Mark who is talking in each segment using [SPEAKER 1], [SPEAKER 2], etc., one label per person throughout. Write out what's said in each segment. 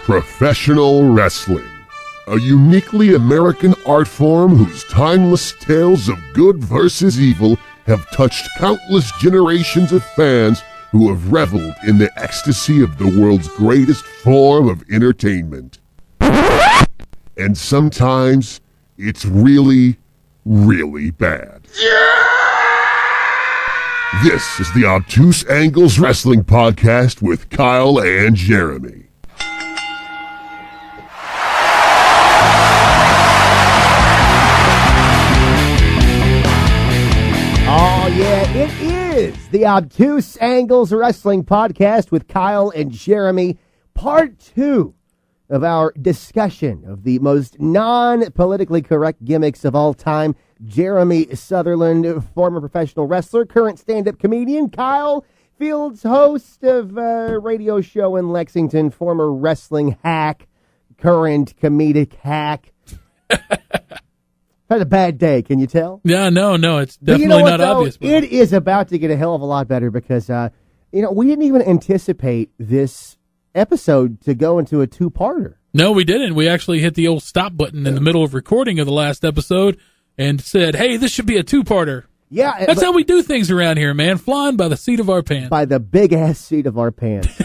[SPEAKER 1] Professional wrestling, a uniquely American art form whose timeless tales of good versus evil have touched countless generations of fans who have reveled in the ecstasy of the world's greatest form of entertainment. And sometimes it's really, really bad. This is the Obtuse Angles Wrestling Podcast with Kyle and Jeremy.
[SPEAKER 2] Oh, yeah, it is the Obtuse Angles Wrestling Podcast with Kyle and Jeremy, part 2 of our discussion of the most non-politically correct gimmicks of all time. Jeremy Sutherland, former professional wrestler, current stand-up comedian. Kyle Fields, host of a radio show in Lexington, former wrestling hack, current comedic hack. Had a bad day, can you tell?
[SPEAKER 3] Yeah, no, it's definitely not obvious. But
[SPEAKER 2] it is about to get a hell of a lot better because, we didn't even anticipate this episode to go into a two-parter.
[SPEAKER 3] No, we didn't. We actually hit the old stop button in the middle of recording of the last episode and said, hey, this should be a two-parter.
[SPEAKER 2] Yeah.
[SPEAKER 3] That's how we do things around here, man. Flying by the seat of our pants.
[SPEAKER 2] By the big-ass seat of our pants.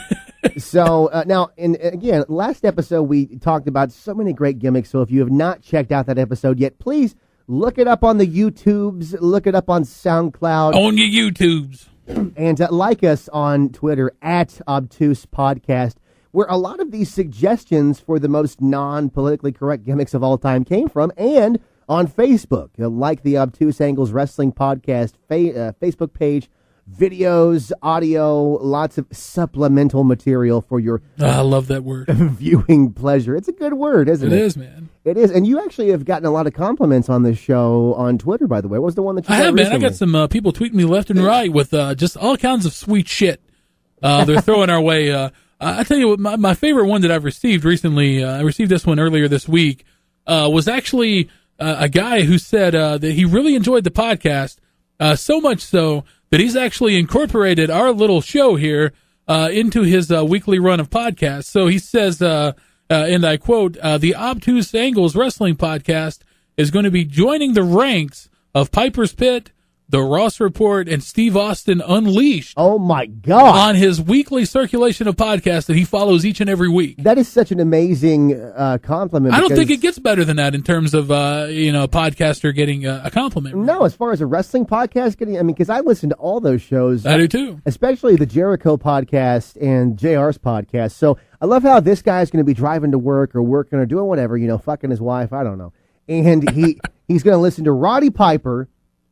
[SPEAKER 2] So, now, and again, last episode we talked about so many great gimmicks, so if you have not checked out that episode yet, please look it up on the YouTubes, look it up on SoundCloud.
[SPEAKER 3] On your YouTubes.
[SPEAKER 2] And like us on Twitter, at Obtuse Podcast, where a lot of these suggestions for the most non-politically correct gimmicks of all time came from, and on Facebook, like the Obtuse Angles Wrestling Podcast Facebook page, videos, audio, lots of supplemental material for your
[SPEAKER 3] I love that word.
[SPEAKER 2] Viewing pleasure. It's a good word, isn't it?
[SPEAKER 3] It is, man.
[SPEAKER 2] It is. And you actually have gotten a lot of compliments on this show on Twitter, by the way. What was the one that you
[SPEAKER 3] I
[SPEAKER 2] got
[SPEAKER 3] have, man.
[SPEAKER 2] recently?
[SPEAKER 3] I got some people tweeting me left and right with just all kinds of sweet shit they're throwing our way. I tell you what, my favorite one that I've received recently, I received this one earlier this week, was actually a guy who said that he really enjoyed the podcast, so much so that he's actually incorporated our little show here into his weekly run of podcasts. So he says, and I quote, the Obtuse Angles Wrestling Podcast is going to be joining the ranks of Piper's Pit, The Ross Report, and Steve Austin Unleashed.
[SPEAKER 2] Oh, my God.
[SPEAKER 3] On his weekly circulation of podcasts that he follows each and every week.
[SPEAKER 2] That is such an amazing compliment.
[SPEAKER 3] I don't think it gets better than that in terms of, a podcaster getting a compliment.
[SPEAKER 2] No, as far as a wrestling podcast getting, because I listen to all those shows.
[SPEAKER 3] I do too.
[SPEAKER 2] Especially the Jericho podcast and JR's podcast. So I love how this guy's going to be driving to work or working or doing whatever, fucking his wife, I don't know. And he's going to listen to Roddy Piper,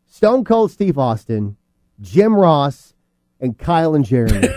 [SPEAKER 2] Stone Cold Steve Austin, Jim Ross, and Kyle and Jeremy.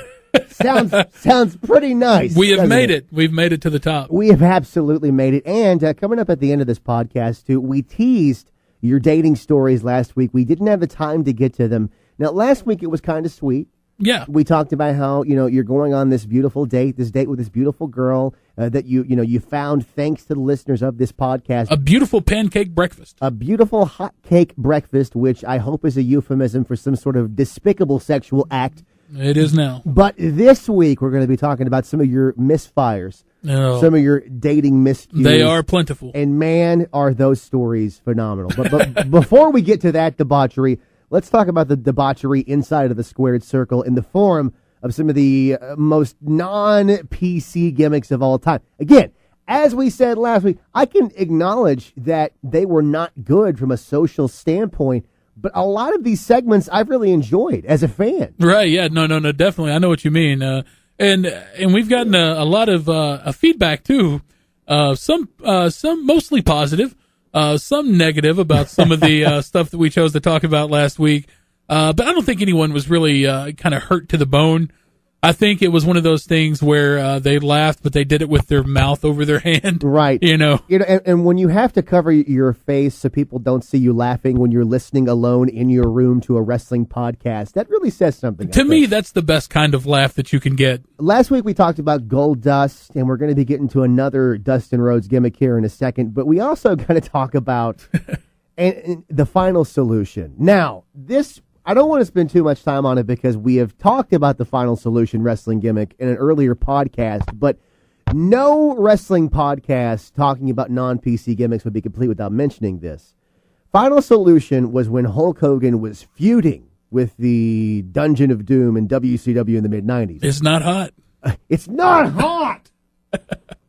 [SPEAKER 2] Sounds pretty nice.
[SPEAKER 3] We have made it. We've made it to the top.
[SPEAKER 2] We have absolutely made it. And coming up at the end of this podcast, too, we teased your dating stories last week. We didn't have the time to get to them. Now, last week it was kind of sweet.
[SPEAKER 3] Yeah.
[SPEAKER 2] We talked about how, you're going on this beautiful date with this beautiful girl that you found thanks to the listeners of this podcast.
[SPEAKER 3] A beautiful pancake breakfast.
[SPEAKER 2] A beautiful hot cake breakfast, which I hope is a euphemism for some sort of despicable sexual act.
[SPEAKER 3] It is now.
[SPEAKER 2] But this week we're going to be talking about some of your misfires.
[SPEAKER 3] Oh.
[SPEAKER 2] Some of your dating miscues.
[SPEAKER 3] They are plentiful.
[SPEAKER 2] And man, are those stories phenomenal. But before we get to that debauchery, let's talk about the debauchery inside of the squared circle in the form of some of the most non-PC gimmicks of all time. Again, as we said last week, I can acknowledge that they were not good from a social standpoint, but a lot of these segments I've really enjoyed as a fan.
[SPEAKER 3] Right, yeah, no, definitely. I know what you mean. And we've gotten a lot of feedback, too. Some mostly positive. Some negative about some of the stuff that we chose to talk about last week. But I don't think anyone was really kind of hurt to the bone. I think it was one of those things where they laughed, but they did it with their mouth over their hand.
[SPEAKER 2] Right. And when you have to cover your face so people don't see you laughing when you're listening alone in your room to a wrestling podcast, that really says something.
[SPEAKER 3] To me, that's the best kind of laugh that you can get.
[SPEAKER 2] Last week we talked about Gold Dust, and we're going to be getting to another Dustin Rhodes gimmick here in a second, but we also going to talk about and the final solution. Now, this I don't want to spend too much time on it because we have talked about the Final Solution wrestling gimmick in an earlier podcast, but No wrestling podcast talking about non-PC gimmicks would be complete without mentioning this. Final Solution was when Hulk Hogan was feuding with the Dungeon of Doom in WCW in the mid-90s.
[SPEAKER 3] It's not hot.
[SPEAKER 2] It's not hot!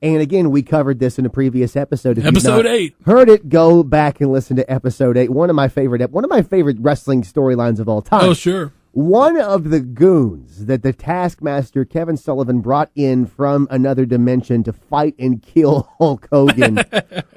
[SPEAKER 2] And again, we covered this in a previous episode. If
[SPEAKER 3] Episode 8.
[SPEAKER 2] Heard it, go back and listen to episode 8. One of my favorite wrestling storylines of all time.
[SPEAKER 3] Oh, sure.
[SPEAKER 2] One of the goons that the Taskmaster Kevin Sullivan brought in from another dimension to fight and kill Hulk Hogan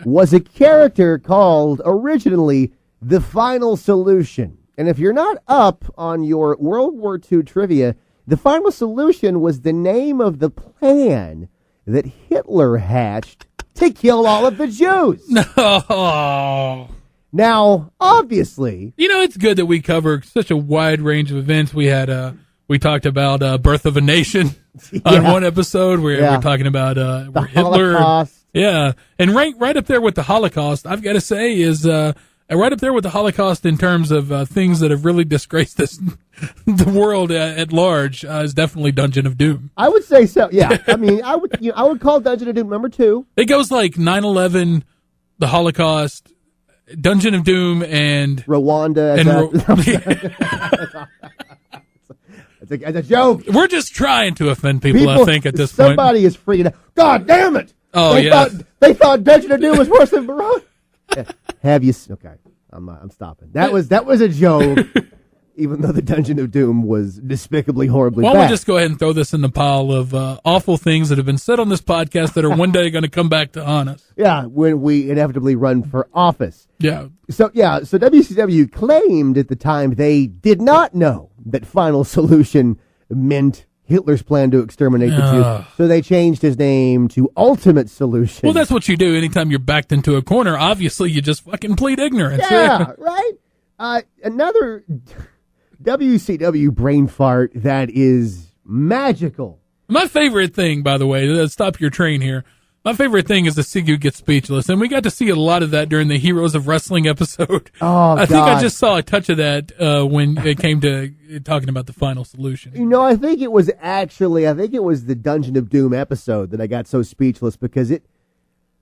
[SPEAKER 2] was a character called originally the Final Solution. And if you're not up on your World War II trivia, the Final Solution was the name of the plan that Hitler hatched to kill all of the Jews.
[SPEAKER 3] No.
[SPEAKER 2] Now, obviously,
[SPEAKER 3] You know, it's good that we cover such a wide range of events. We had, we talked about Birth of a Nation on one episode where we're talking about where Hitler.
[SPEAKER 2] Holocaust.
[SPEAKER 3] Yeah. And right up there with the Holocaust, I've got to say, is right up there with the Holocaust in terms of things that have really disgraced the world at large is definitely Dungeon of Doom.
[SPEAKER 2] I would say so. Yeah, I mean, I would call Dungeon of Doom number 2.
[SPEAKER 3] It goes like 9/11, the Holocaust, Dungeon of Doom, and
[SPEAKER 2] Rwanda. It's a joke.
[SPEAKER 3] We're just trying to offend people, I think, at this point.
[SPEAKER 2] Somebody is freaking out. God damn it!
[SPEAKER 3] Oh,
[SPEAKER 2] they thought Dungeon of Doom was worse than Barone. Have you? Okay, I'm stopping. That was a joke. Even though the Dungeon of Doom was despicably, horribly bad.
[SPEAKER 3] Why don't we just go ahead and throw this in the pile of awful things that have been said on this podcast that are one day going to come back to haunt us?
[SPEAKER 2] Yeah, when we inevitably run for office.
[SPEAKER 3] Yeah.
[SPEAKER 2] So WCW claimed at the time they did not know that Final Solution meant Hitler's plan to exterminate the Jews. So they changed his name to Ultimate Solution.
[SPEAKER 3] Well, that's what you do anytime you're backed into a corner. Obviously, you just fucking plead ignorance.
[SPEAKER 2] Yeah, right? Another WCW brain fart that is magical.
[SPEAKER 3] My favorite thing, by the way, to stop your train here, my favorite thing is to see you get speechless. And we got to see a lot of that during the Heroes of Wrestling episode.
[SPEAKER 2] Oh,
[SPEAKER 3] I think I just saw a touch of that when it came to talking about the Final Solution.
[SPEAKER 2] You know, I think it was the Dungeon of Doom episode that I got so speechless because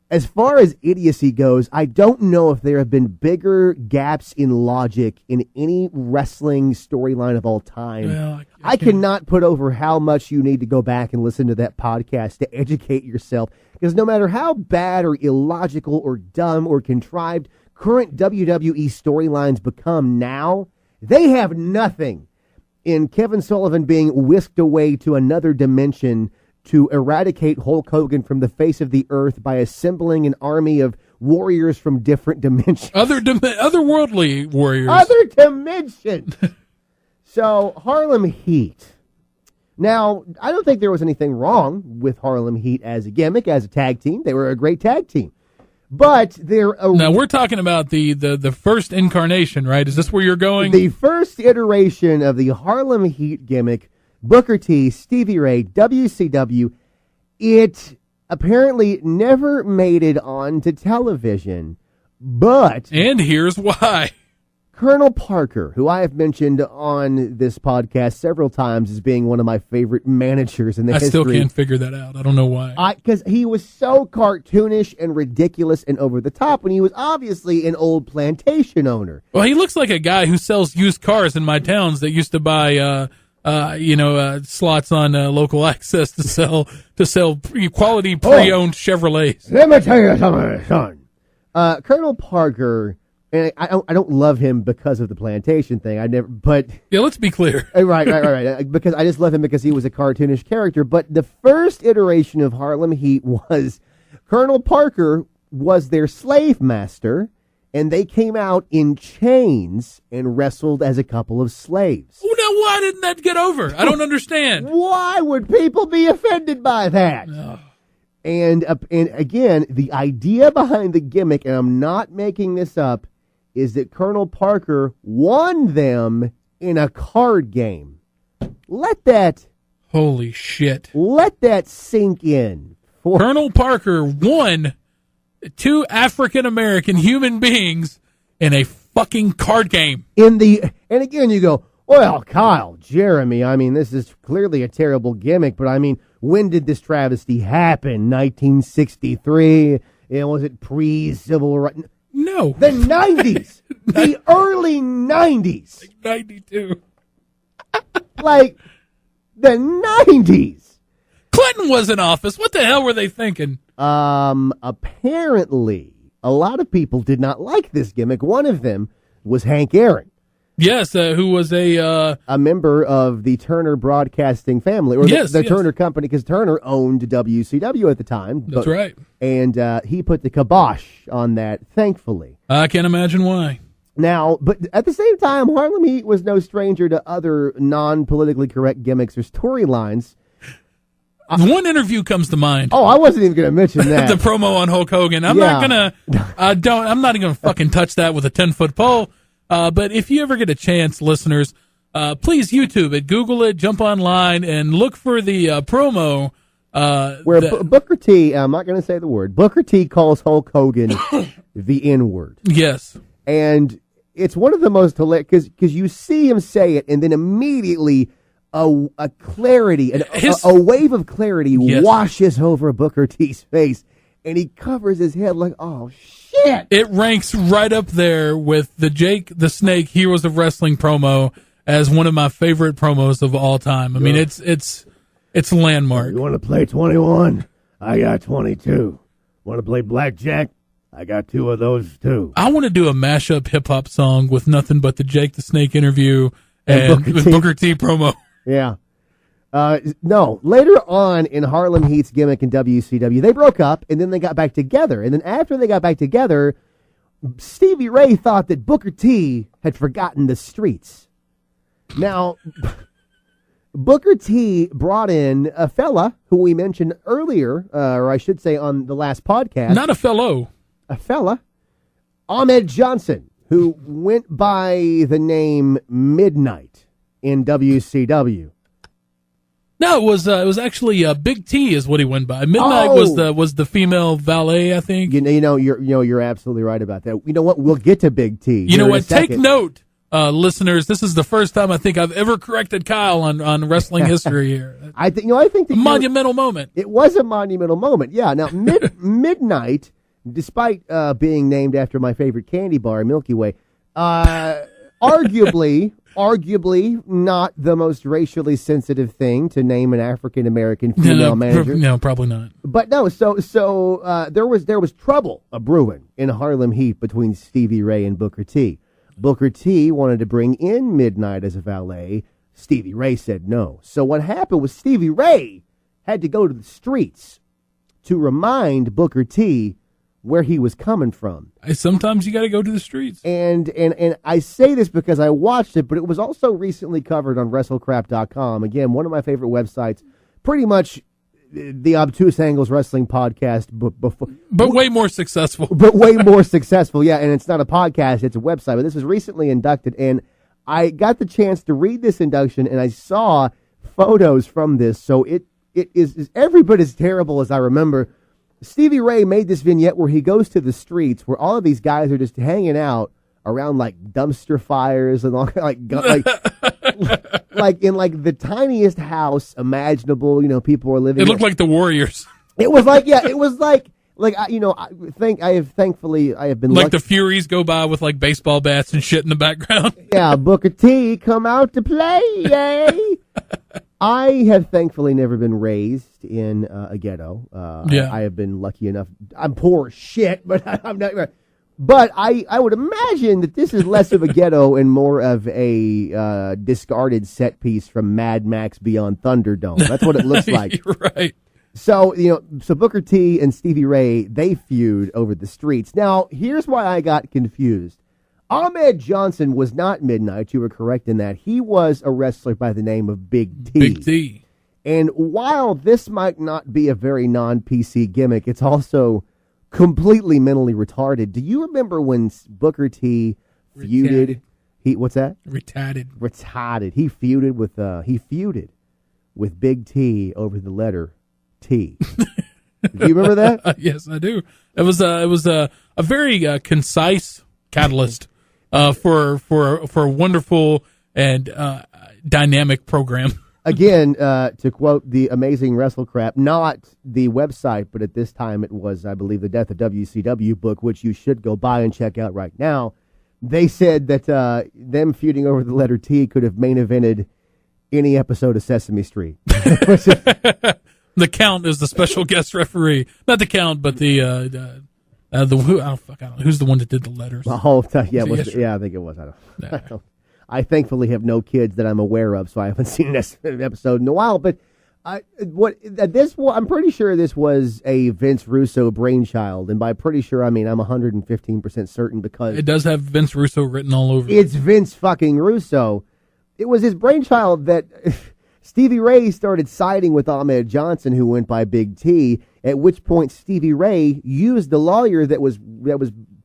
[SPEAKER 2] as far as idiocy goes, I don't know if there have been bigger gaps in logic in any wrestling storyline of all time.
[SPEAKER 3] Well,
[SPEAKER 2] I cannot put over how much you need to go back and listen to that podcast to educate yourself. Because no matter how bad or illogical or dumb or contrived current WWE storylines become now, they have nothing in Kevin Sullivan being whisked away to another dimension to eradicate Hulk Hogan from the face of the earth by assembling an army of warriors from different dimensions.
[SPEAKER 3] Otherworldly warriors.
[SPEAKER 2] Other dimensions. So, Harlem Heat. Now, I don't think there was anything wrong with Harlem Heat as a gimmick, as a tag team. They were a great tag team. But
[SPEAKER 3] now we're talking about the first incarnation, right? Is this where you're going?
[SPEAKER 2] The first iteration of the Harlem Heat gimmick, Booker T, Stevie Ray, WCW. It apparently never made it onto television, but...
[SPEAKER 3] And here's why.
[SPEAKER 2] Colonel Parker, who I have mentioned on this podcast several times as being one of my favorite managers in the history.
[SPEAKER 3] I still can't figure that out. I don't know why.
[SPEAKER 2] Because he was so cartoonish and ridiculous and over the top when he was obviously an old plantation owner.
[SPEAKER 3] Well, he looks like a guy who sells used cars in my towns that used to buy... slots on local access to sell quality pre-owned Chevrolets.
[SPEAKER 2] Let me tell you something, son. Colonel Parker, and I don't love him because of the plantation thing.
[SPEAKER 3] Yeah, let's be clear.
[SPEAKER 2] Right. Because I just love him because he was a cartoonish character. But the first iteration of Harlem Heat was Colonel Parker was their slave master. And they came out in chains and wrestled as a couple of slaves.
[SPEAKER 3] Oh, now why didn't that get over? I don't understand.
[SPEAKER 2] Why would people be offended by that?
[SPEAKER 3] Oh.
[SPEAKER 2] And again, the idea behind the gimmick, and I'm not making this up, is that Colonel Parker won them in a card game.
[SPEAKER 3] Holy shit.
[SPEAKER 2] Let that sink in.
[SPEAKER 3] Colonel Parker won 2 African-American human beings in a fucking card game.
[SPEAKER 2] And again, you go, Well, Kyle, Jeremy, I mean, this is clearly a terrible gimmick, but I mean, when did this travesty happen? 1963? Was it pre-civil rights?
[SPEAKER 3] No.
[SPEAKER 2] The 90s. The early 90s.
[SPEAKER 3] Like 92.
[SPEAKER 2] Like, the 90s.
[SPEAKER 3] Clinton was in office. What the hell were they thinking?
[SPEAKER 2] Apparently, a lot of people did not like this gimmick. One of them was Hank Aaron.
[SPEAKER 3] Yes, who was a
[SPEAKER 2] member of the Turner Broadcasting family, or the Turner Company, because Turner owned WCW at the time.
[SPEAKER 3] That's right.
[SPEAKER 2] And he put the kibosh on that, thankfully.
[SPEAKER 3] I can't imagine why.
[SPEAKER 2] Now, but at the same time, Harlem Heat was no stranger to other non-politically correct gimmicks or storylines.
[SPEAKER 3] One interview comes to mind.
[SPEAKER 2] Oh, I wasn't even going to mention that.
[SPEAKER 3] The promo on Hulk Hogan. I'm not even going to fucking touch that with a 10-foot pole. But if you ever get a chance, listeners, please YouTube it, Google it, jump online, and look for the promo.
[SPEAKER 2] Where Booker T, I'm not going to say the word, Booker T calls Hulk Hogan the N-word.
[SPEAKER 3] Yes.
[SPEAKER 2] And it's one of the most hilarious, because you see him say it, and then immediately a clarity, a wave of clarity washes over Booker T's face, and he covers his head like, oh, shit.
[SPEAKER 3] It ranks right up there with the Jake the Snake Heroes of Wrestling promo as one of my favorite promos of all time. I mean, it's a landmark.
[SPEAKER 2] You want to play 21? I got 22. Want to play blackjack? I got 2 of those, too.
[SPEAKER 3] I want to do a mashup hip-hop song with nothing but the Jake the Snake interview and Booker T promo.
[SPEAKER 2] Yeah. No, later on in Harlem Heat's gimmick in WCW, they broke up, and then they got back together. And then after they got back together, Stevie Ray thought that Booker T had forgotten the streets. Now, Booker T brought in a fella who we mentioned earlier, or I should say on the last podcast.
[SPEAKER 3] Not a fellow.
[SPEAKER 2] A fella, Ahmed Johnson, who went by the name Midnight in WCW.
[SPEAKER 3] No, it was actually Big T is what he went by. Midnight was the female valet, I think.
[SPEAKER 2] You're absolutely right about that. You know what? We'll get to Big T.
[SPEAKER 3] You know what? Take note, listeners. This is the first time I think I've ever corrected Kyle on wrestling history here.
[SPEAKER 2] I think that
[SPEAKER 3] a monumental moment.
[SPEAKER 2] It was a monumental moment. Yeah. Now, Midnight, despite being named after my favorite candy bar, Milky Way, arguably not the most racially sensitive thing to name an African American female manager.
[SPEAKER 3] No, probably not.
[SPEAKER 2] But no, so there was trouble brewing in Harlem Heat between Stevie Ray and Booker T. Booker T wanted to bring in Midnight as a valet. Stevie Ray said no. So what happened was Stevie Ray had to go to the streets to remind Booker T where he was coming from.
[SPEAKER 3] Sometimes you got to go to the streets.
[SPEAKER 2] And I say this because I watched it, but it was also recently covered on WrestleCrap.com. Again, one of my favorite websites. Pretty much the Obtuse Angles Wrestling podcast.
[SPEAKER 3] But way more successful.
[SPEAKER 2] But way more successful, yeah. And it's not a podcast, it's a website. But this was recently inducted, and I got the chance to read this induction, and I saw photos from this. So it is every bit as terrible as I remember. Stevie Ray made this vignette where he goes to the streets where all of these guys are just hanging out around like dumpster fires and all, like in like the tiniest house imaginable. You know, people are living.
[SPEAKER 3] It looked like the Warriors.
[SPEAKER 2] It was like I have thankfully been
[SPEAKER 3] like
[SPEAKER 2] lucky.
[SPEAKER 3] The Furies go by with like baseball bats and shit in the background.
[SPEAKER 2] Yeah, Booker T come out to play, yay! I have thankfully never been raised in a ghetto. I have been lucky enough. I'm poor as shit, but I'm not. But I would imagine that this is less of a ghetto and more of a discarded set piece from Mad Max Beyond Thunderdome. That's what it looks like.
[SPEAKER 3] You're right.
[SPEAKER 2] So Booker T and Stevie Ray, they feud over the streets. Now, here's why I got confused. Ahmed Johnson was not Midnight. You were correct in that. He was a wrestler by the name of Big T.
[SPEAKER 3] Big T.
[SPEAKER 2] And while this might not be a very non-PC gimmick, it's also completely mentally retarded. Do you remember when Booker T feuded? What's that? Retarded. He feuded with Big T over the letter T. Do you remember that?
[SPEAKER 3] Yes, I do. It was a very concise catalyst for a wonderful and dynamic program.
[SPEAKER 2] Again, to quote the amazing WrestleCrap, not the website, but at this time it was, I believe, the Death of WCW book, which you should go buy and check out right now. They said that them feuding over the letter T could have main evented any episode of Sesame Street.
[SPEAKER 3] The Count is the special guest referee. Not the Count, but the who? Oh, fuck, I don't know. Who's the one that did the letters?
[SPEAKER 2] The whole time, yeah,
[SPEAKER 3] Yeah,
[SPEAKER 2] I think it was. I don't. I thankfully have no kids that I'm aware of, so I haven't seen an episode in a while. But I'm pretty sure this was a Vince Russo brainchild, and by pretty sure I mean I'm 115% certain because
[SPEAKER 3] it does have Vince Russo written all over it.
[SPEAKER 2] It's Vince fucking Russo. It was his brainchild that Stevie Ray started siding with Ahmed Johnson, who went by Big T. At which point Stevie Ray used the lawyer that was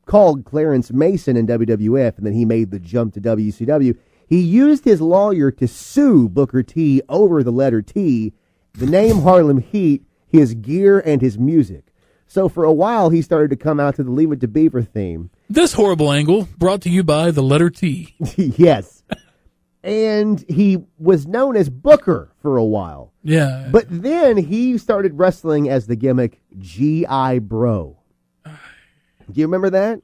[SPEAKER 2] called Clarence Mason in WWF, and then he made the jump to WCW. He used his lawyer to sue Booker T over the letter T, the name Harlem Heat, his gear, and his music. So for a while, he started to come out to the Leave It to Beaver theme.
[SPEAKER 3] This horrible angle brought to you by the letter T.
[SPEAKER 2] Yes. And he was known as Booker for a while.
[SPEAKER 3] Yeah.
[SPEAKER 2] But then he started wrestling as the gimmick G.I. Bro. Do you remember that?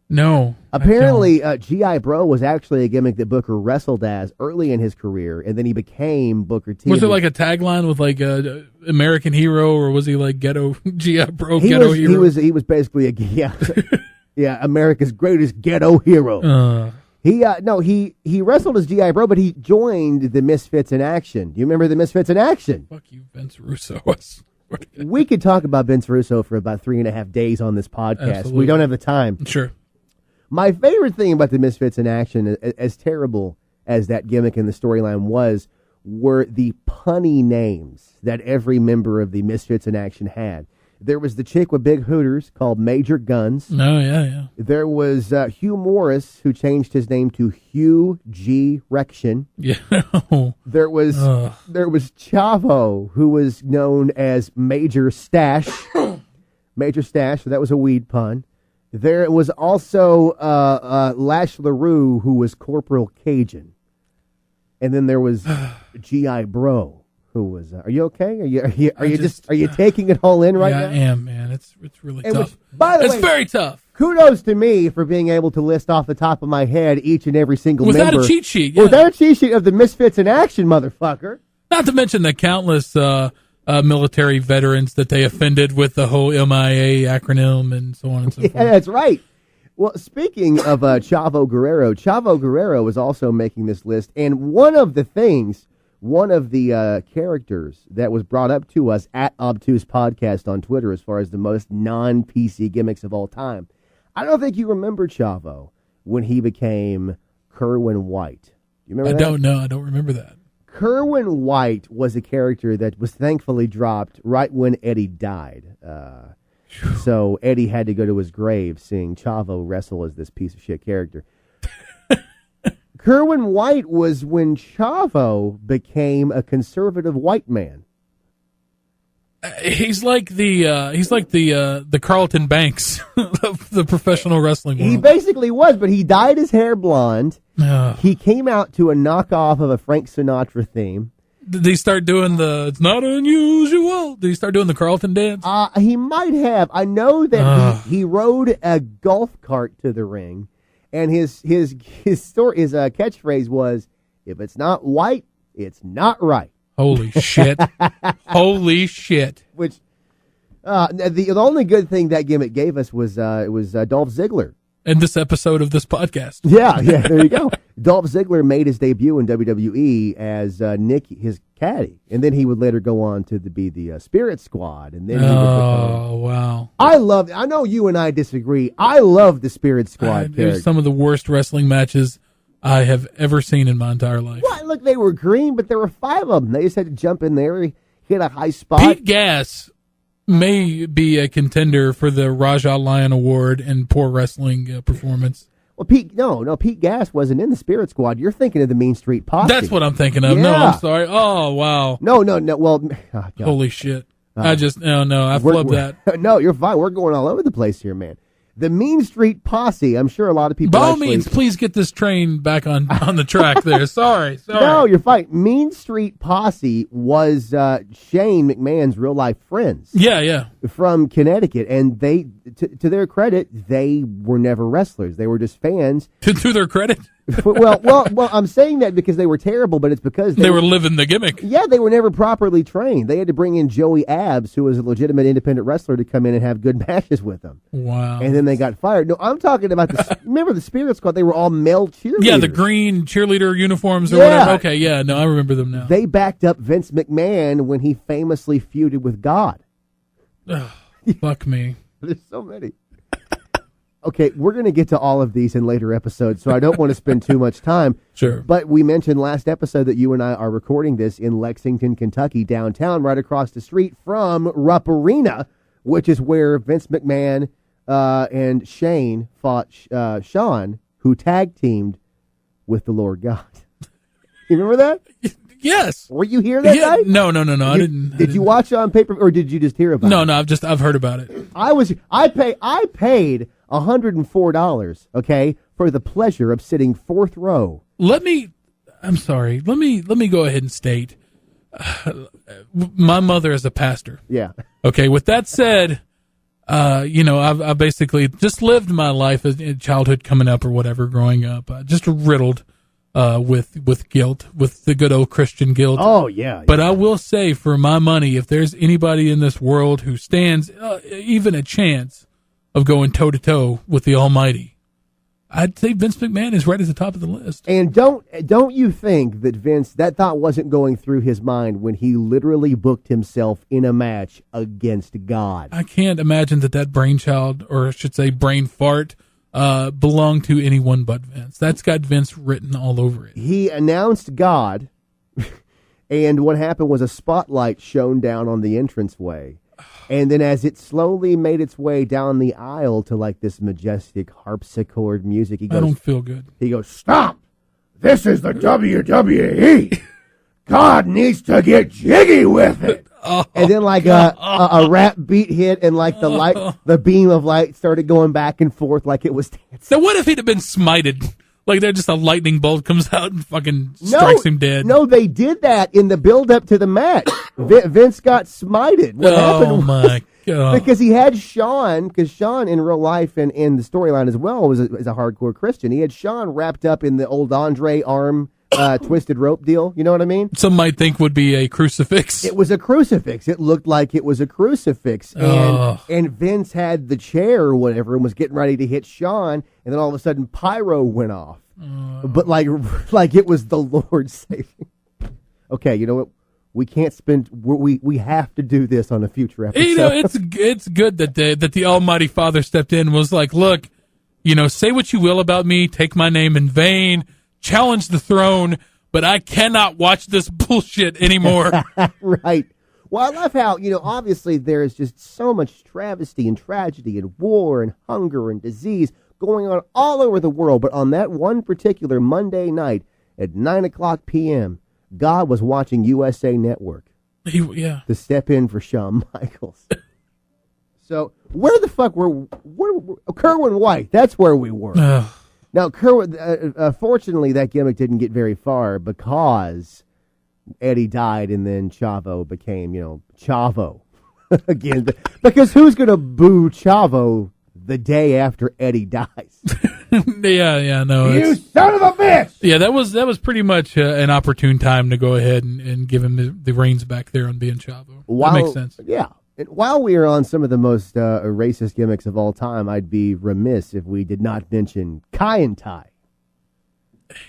[SPEAKER 3] No.
[SPEAKER 2] Apparently, G.I. Bro was actually a gimmick that Booker wrestled as early in his career, and then he became Booker T.
[SPEAKER 3] Was it like a tagline with like a American hero, or was he like ghetto G.I. Bro ghetto hero?
[SPEAKER 2] He was basically America's greatest ghetto hero. He wrestled as G.I. Bro, but he joined the Misfits in Action. Do you remember the Misfits in Action?
[SPEAKER 3] Fuck you, Vince Russo.
[SPEAKER 2] We could talk about Vince Russo for about 3.5 days on this podcast.
[SPEAKER 3] Absolutely.
[SPEAKER 2] We don't have the time.
[SPEAKER 3] Sure.
[SPEAKER 2] My favorite thing about the Misfits in Action, as terrible as that gimmick and the storyline were the punny names that every member of the Misfits in Action had. There was the chick with big hooters called Major Guns.
[SPEAKER 3] Oh, yeah.
[SPEAKER 2] There was Hugh Morris, who changed his name to Hugh G. Rection.
[SPEAKER 3] Yeah.
[SPEAKER 2] There was Chavo, who was known as Major Stash. Major Stash, so that was a weed pun. There was also Lash LaRue, who was Corporal Cajun. And then there was G.I. Bro, who was... are you okay? Are you taking it all in right now?
[SPEAKER 3] Yeah, I am, man. It's really tough.
[SPEAKER 2] By the way,
[SPEAKER 3] it's very tough.
[SPEAKER 2] Kudos to me for being able to list off the top of my head each and every single member.
[SPEAKER 3] Without a cheat sheet, yeah.
[SPEAKER 2] Without a cheat sheet of the Misfits in Action, motherfucker.
[SPEAKER 3] Not to mention the countless military veterans that they offended with the whole MIA acronym and so on and so forth.
[SPEAKER 2] Yeah, that's right. Well, speaking of Chavo Guerrero was also making this list, and one of the characters that was brought up to us at Obtuse Podcast on Twitter as far as the most non-PC gimmicks of all time. I don't think you remember Chavo when he became Kerwin White. You remember that?
[SPEAKER 3] I don't know. I don't remember that.
[SPEAKER 2] Kerwin White was a character that was thankfully dropped right when Eddie died. So Eddie had to go to his grave seeing Chavo wrestle as this piece of shit character. Kerwin White was when Chavo became a conservative white man.
[SPEAKER 3] He's like the Carlton Banks of the professional wrestling world.
[SPEAKER 2] He basically was, but he dyed his hair blonde. He came out to a knockoff of a Frank Sinatra theme.
[SPEAKER 3] Did he start doing it's not unusual? Did he start doing the Carlton dance?
[SPEAKER 2] He might have. I know that he rode a golf cart to the ring, and his catchphrase was, "If it's not white, it's not right."
[SPEAKER 3] Holy shit! Holy shit!
[SPEAKER 2] Which the only good thing that gimmick gave us was Dolph Ziggler.
[SPEAKER 3] In this episode of this podcast.
[SPEAKER 2] Yeah, there you go. Dolph Ziggler made his debut in WWE as Nick, his caddy, and then he would later go on to be the Spirit Squad. And then
[SPEAKER 3] wow!
[SPEAKER 2] I know you and I disagree. I love the Spirit Squad.
[SPEAKER 3] There's some of the worst wrestling matches I have ever seen in my entire life.
[SPEAKER 2] What? Look, they were green, but there were 5 of them. They just had to jump in there, hit a high spot.
[SPEAKER 3] Pete Gas may be a contender for the Raja Lion Award in poor wrestling performance.
[SPEAKER 2] Well, Pete Gas wasn't in the Spirit Squad. You're thinking of the Mean Street Posse.
[SPEAKER 3] That's what I'm thinking of. Yeah. No, I'm sorry. Oh, wow.
[SPEAKER 2] No. Well,
[SPEAKER 3] holy shit. I flubbed that.
[SPEAKER 2] No, you're fine. We're going all over the place here, man. The Mean Street Posse. I'm sure a lot of people.
[SPEAKER 3] By all means, please get this train back on the track there. Sorry.
[SPEAKER 2] No, you're fine. Mean Street Posse was Shane McMahon's real life friends.
[SPEAKER 3] Yeah.
[SPEAKER 2] From Connecticut, and they, to their credit, they were never wrestlers. They were just fans.
[SPEAKER 3] To their credit.
[SPEAKER 2] Well, I'm saying that because they were terrible, but it's because
[SPEAKER 3] they were living the gimmick.
[SPEAKER 2] Yeah, they were never properly trained. They had to bring in Joey Abs, who was a legitimate independent wrestler, to come in and have good matches with them.
[SPEAKER 3] Wow.
[SPEAKER 2] And then they got fired. No, I'm talking about remember the Spirit Squad? They were all male cheerleaders.
[SPEAKER 3] Yeah, the green cheerleader uniforms or whatever. Okay, yeah, no, I remember them now.
[SPEAKER 2] They backed up Vince McMahon when he famously feuded with God.
[SPEAKER 3] Fuck me.
[SPEAKER 2] There's so many. Okay, we're going to get to all of these in later episodes, so I don't want to spend too much time.
[SPEAKER 3] Sure.
[SPEAKER 2] But we mentioned last episode that you and I are recording this in Lexington, Kentucky, downtown, right across the street from Rupp Arena, which is where Vince McMahon and Shane fought Shawn, who tag teamed with the Lord God. You remember that?
[SPEAKER 3] Yes.
[SPEAKER 2] Were you here that night?
[SPEAKER 3] No. I didn't.
[SPEAKER 2] Did you watch it on paper, or did you just hear about it?
[SPEAKER 3] No, I've heard about it.
[SPEAKER 2] I paid $104, okay, for the pleasure of sitting fourth row.
[SPEAKER 3] I'm sorry. Let me go ahead and state, my mother is a pastor.
[SPEAKER 2] Yeah.
[SPEAKER 3] Okay. With that said, I've basically just lived my life in childhood, coming up or whatever, growing up, just riddled with guilt, with the good old Christian guilt.
[SPEAKER 2] Oh, yeah.
[SPEAKER 3] But I will say, for my money, if there's anybody in this world who stands even a chance of going toe-to-toe with the Almighty, I'd say Vince McMahon is right at the top of the list.
[SPEAKER 2] And don't you think that Vince, that thought wasn't going through his mind when he literally booked himself in a match against God?
[SPEAKER 3] I can't imagine that brainchild, or I should say brain fart, belonged to anyone but Vince. That's got Vince written all over it.
[SPEAKER 2] He announced God, and what happened was a spotlight shone down on the entranceway. And then as it slowly made its way down the aisle to like this majestic harpsichord music, he goes,
[SPEAKER 3] I don't feel good.
[SPEAKER 2] He goes, "Stop! This is the WWE. God needs to get jiggy with it." And then like a rap beat hit, and like the beam of light started going back and forth like it was dancing.
[SPEAKER 3] So what if he'd have been smited? Like just a lightning bolt comes out and fucking strikes him dead.
[SPEAKER 2] No, they did that in the build-up to the match. Vince got smited. What happened
[SPEAKER 3] my God.
[SPEAKER 2] Because he had Shawn, because Shawn in real life and in the storyline as well is a hardcore Christian. He had Shawn wrapped up in the old Andre arm twisted rope deal. You know what I mean?
[SPEAKER 3] Some might think would be a crucifix.
[SPEAKER 2] It was a crucifix. It looked like it was a crucifix. And Vince had the chair or whatever and was getting ready to hit Shawn, and then all of a sudden pyro went off. But like it was the Lord saving. Okay, you know what? We can't spend. We have to do this on a future episode.
[SPEAKER 3] You know, it's good that the Almighty Father stepped in and was like, look, say what you will about me, take my name in vain, challenge the throne, but I cannot watch this bullshit anymore.
[SPEAKER 2] Right. Well, I love how, obviously there is just so much travesty and tragedy and war and hunger and disease going on all over the world. But on that one particular Monday night at 9:00 p.m., God was watching USA Network to step in for Shawn Michaels. So where the fuck were Kerwin White? That's where we were. Now, Kerwin, fortunately, that gimmick didn't get very far because Eddie died, and then Chavo became, Chavo again. Because who's going to boo Chavo the day after Eddie dies?
[SPEAKER 3] No.
[SPEAKER 2] You son of a bitch!
[SPEAKER 3] Yeah, that was pretty much an opportune time to go ahead and give him the reins back there on being Chavo. That makes sense.
[SPEAKER 2] Yeah. And while we are on some of the most racist gimmicks of all time, I'd be remiss if we did not mention Kai and Tai.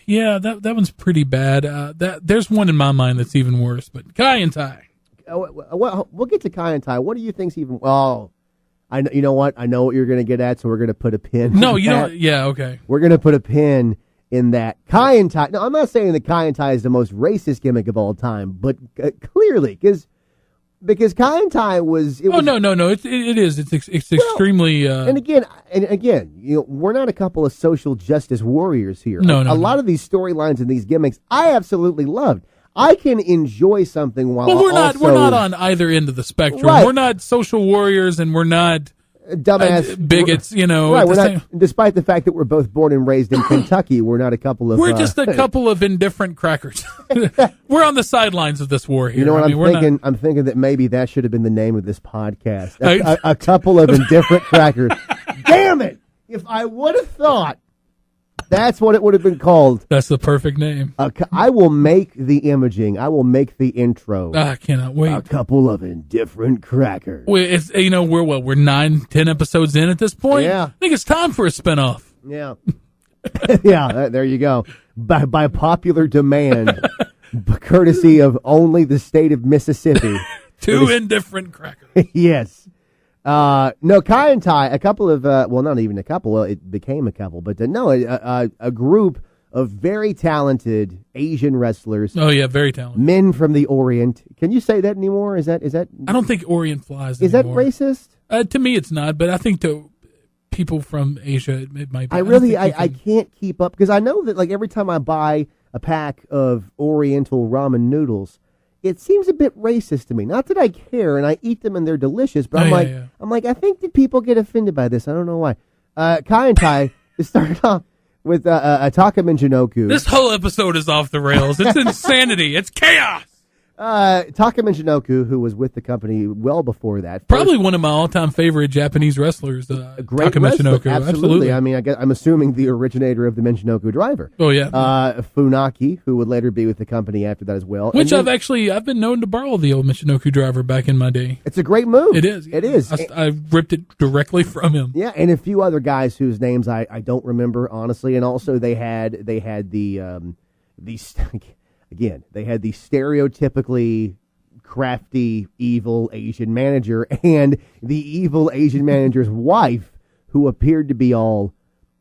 [SPEAKER 3] Yeah, that one's pretty bad. There's one in my mind that's even worse, but Kai and Tai.
[SPEAKER 2] We'll get to Kai and Tai. What do you think's even? Oh, you know what? I know what you're going to get at, so we're going to put a pin.
[SPEAKER 3] No, you don't. Yeah, okay.
[SPEAKER 2] We're going to put a pin in that. Kai and Tai. No, I'm not saying that Kai and Tai is the most racist gimmick of all time, but clearly, because Kai and Tai was.
[SPEAKER 3] No. It is. It's extremely.
[SPEAKER 2] And again, we're not a couple of social justice warriors here.
[SPEAKER 3] No.
[SPEAKER 2] A lot of these storylines and these gimmicks, I absolutely loved. I can enjoy something while
[SPEAKER 3] we're not on either end of the spectrum.
[SPEAKER 2] Right.
[SPEAKER 3] We're not social warriors, and we're not
[SPEAKER 2] dumbass
[SPEAKER 3] bigots, you know.
[SPEAKER 2] Right, we're not, despite the fact that we're both born and raised in Kentucky, we're not a couple of...
[SPEAKER 3] We're just a couple of indifferent crackers. We're on the sidelines of this war here.
[SPEAKER 2] You know what I'm thinking? I'm thinking that maybe that should have been the name of this podcast. A couple of indifferent crackers. Damn it! If I would have thought that's what it would have been called.
[SPEAKER 3] That's the perfect name.
[SPEAKER 2] I will make the imaging. I will make the intro.
[SPEAKER 3] I cannot wait.
[SPEAKER 2] A couple of indifferent crackers.
[SPEAKER 3] It's, you know, we're 9-10 episodes in at this point.
[SPEAKER 2] Yeah.
[SPEAKER 3] I think it's time for a spinoff.
[SPEAKER 2] Yeah. Yeah, there you go. By popular demand, courtesy of only the state of Mississippi.
[SPEAKER 3] Two indifferent crackers.
[SPEAKER 2] Yes. No, Kai and Tai, a couple of, well, not even a couple, well, it became a couple, but a group of very talented Asian wrestlers.
[SPEAKER 3] Oh, yeah, very talented.
[SPEAKER 2] Men from the Orient. Can you say that anymore? Is that?
[SPEAKER 3] I don't think Orient flies
[SPEAKER 2] is
[SPEAKER 3] anymore.
[SPEAKER 2] Is that racist?
[SPEAKER 3] To me, it's not, but I think to people from Asia, it might be.
[SPEAKER 2] I can't keep up, because I know that, like, every time I buy a pack of Oriental ramen noodles, it seems a bit racist to me. Not that I care, and I eat them and they're delicious, but I'm like, I think that people get offended by this. I don't know why. Kai and Tai started off with Taka Michinoku.
[SPEAKER 3] This whole episode is off the rails. It's insanity. It's chaos.
[SPEAKER 2] Taka Michinoku, who was with the company well before that.
[SPEAKER 3] Probably one of my all-time favorite Japanese wrestlers,
[SPEAKER 2] a great
[SPEAKER 3] Taka Michinoku.
[SPEAKER 2] Absolutely. I mean, I'm assuming the originator of the Michinoku driver.
[SPEAKER 3] Oh, yeah.
[SPEAKER 2] Funaki, who would later be with the company after that as well.
[SPEAKER 3] Which I've been known to borrow the old Michinoku driver back in my day.
[SPEAKER 2] It's a great move.
[SPEAKER 3] It is.
[SPEAKER 2] It is.
[SPEAKER 3] I ripped it directly from him.
[SPEAKER 2] Yeah, and a few other guys whose names I don't remember, honestly. And also they had these... Again, they had the stereotypically crafty, evil Asian manager and the evil Asian manager's wife, who appeared to be all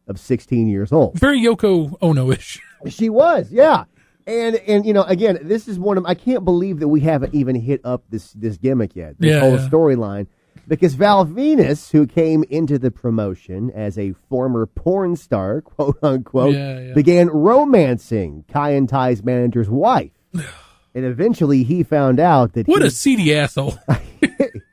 [SPEAKER 2] of 16 years old.
[SPEAKER 3] Very Yoko Ono-ish.
[SPEAKER 2] She was, yeah. And you know, again, this is one of... I can't believe that we haven't even hit up this gimmick yet, this whole storyline. Because Val Venus, who came into the promotion as a former porn star, quote unquote, began romancing Kai and Tai's manager's wife. And eventually he found out that
[SPEAKER 3] a seedy asshole.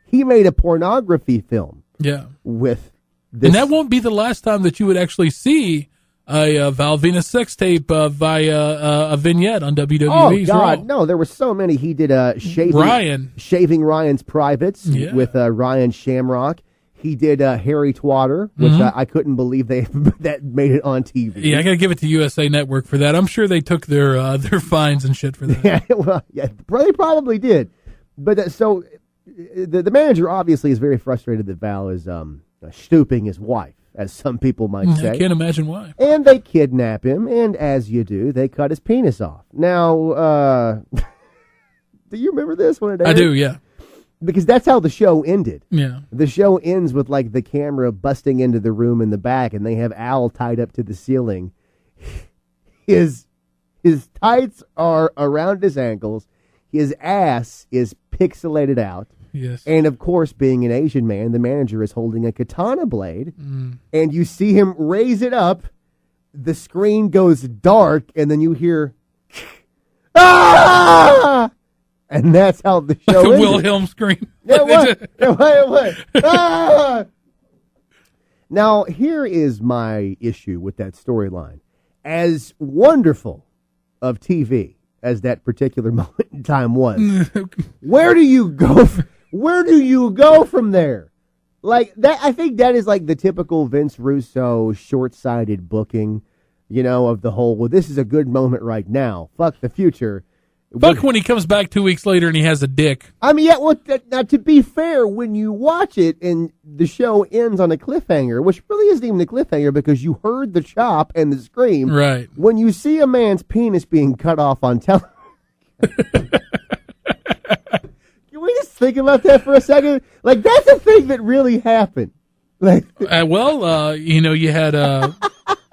[SPEAKER 2] He made a pornography film.
[SPEAKER 3] Yeah.
[SPEAKER 2] With this.
[SPEAKER 3] And that won't be the last time that you would actually see a Val Venus sex tape via a vignette on WWE's
[SPEAKER 2] Oh, God,
[SPEAKER 3] Raw.
[SPEAKER 2] no, there were so many. He did Shaving Ryan's Privates with Ryan Shamrock. He did Harry Twatter, which I couldn't believe that made it on TV.
[SPEAKER 3] Yeah, I got to give it to USA Network for that. I'm sure they took their fines and shit for that.
[SPEAKER 2] Yeah, they probably did. But so the manager obviously is very frustrated that Val is stooping his wife, as some people might say.
[SPEAKER 3] I can't imagine why.
[SPEAKER 2] And they kidnap him, and as you do, they cut his penis off. Now, do you remember this one?
[SPEAKER 3] I do, yeah.
[SPEAKER 2] Because that's how the show ended.
[SPEAKER 3] Yeah.
[SPEAKER 2] The show ends with, like, the camera busting into the room in the back, and they have Al tied up to the ceiling. His tights are around his ankles. His ass is pixelated out.
[SPEAKER 3] Yes.
[SPEAKER 2] And, of course, being an Asian man, the manager is holding a katana blade. And you see him raise it up. The screen goes dark, and then you hear, ah! And that's how the show
[SPEAKER 3] like a
[SPEAKER 2] ended.
[SPEAKER 3] Wilhelm scream.
[SPEAKER 2] Yeah, what? Ah! Now, here is my issue with that storyline. As wonderful of TV as that particular moment in time was, where do you go? Where do you go from there? Like that, I think that is like the typical Vince Russo short-sighted booking, you know, of the whole. Well, this is a good moment right now. Fuck the future.
[SPEAKER 3] Fuck when he comes back 2 weeks later and he has a dick.
[SPEAKER 2] I mean, yeah. Well, now to be fair, when you watch it and the show ends on a cliffhanger, which really isn't even a cliffhanger because you heard the chop and the scream.
[SPEAKER 3] Right.
[SPEAKER 2] When you see a man's penis being cut off on television. Can we just think about that for a second? Like, that's a thing that really happened. Like,
[SPEAKER 3] you had